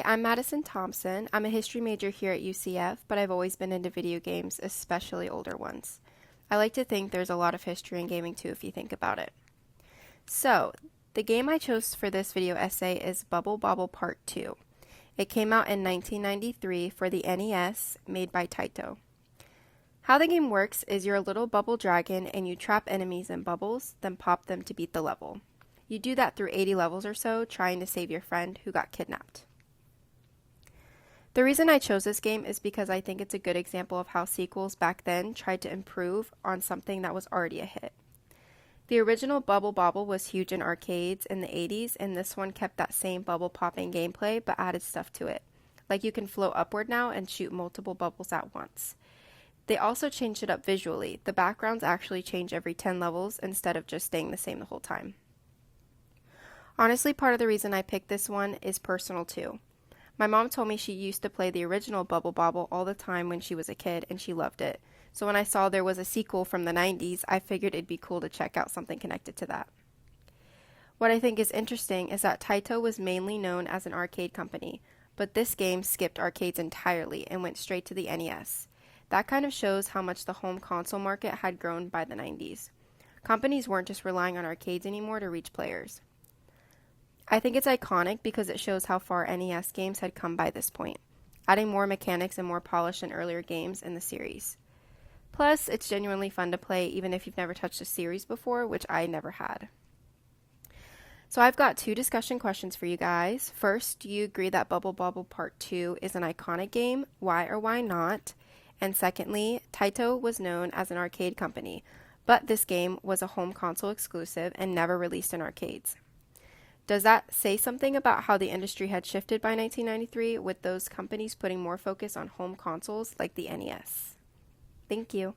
I'm Madison Thompson. I'm a history major here at UCF, but I've always been into video games, especially older ones. I like to think there's a lot of history in gaming too if you think about it. So, the game I chose for this video essay is Bubble Bobble Part 2. It came out in 1993 for the NES, made by Taito. How the game works is you're a little bubble dragon and you trap enemies in bubbles, then pop them to beat the level. You do that through 80 levels or so, trying to save your friend who got kidnapped. The reason I chose this game is because I think it's a good example of how sequels back then tried to improve on something that was already a hit. The original Bubble Bobble was huge in arcades in the 80s, and this one kept that same bubble popping gameplay but added stuff to it. Like you can float upward now and shoot multiple bubbles at once. They also changed it up visually. The backgrounds actually change every 10 levels instead of just staying the same the whole time. Honestly, part of the reason I picked this one is personal too. My mom told me she used to play the original Bubble Bobble all the time when she was a kid, and she loved it. So when I saw there was a sequel from the 90s, I figured it'd be cool to check out something connected to that. What I think is interesting is that Taito was mainly known as an arcade company, but this game skipped arcades entirely and went straight to the NES. That kind of shows how much the home console market had grown by the 90s. Companies weren't just relying on arcades anymore to reach players. I think it's iconic because it shows how far NES games had come by this point, adding more mechanics and more polish than earlier games in the series. Plus, it's genuinely fun to play even if you've never touched a series before, which I never had. So I've got 2 discussion questions for you guys. First, do you agree that Bubble Bobble Part 2 is an iconic game? Why or why not? And secondly, Taito was known as an arcade company, but this game was a home console exclusive and never released in arcades. Does that say something about how the industry had shifted by 1993 with those companies putting more focus on home consoles like the NES? Thank you.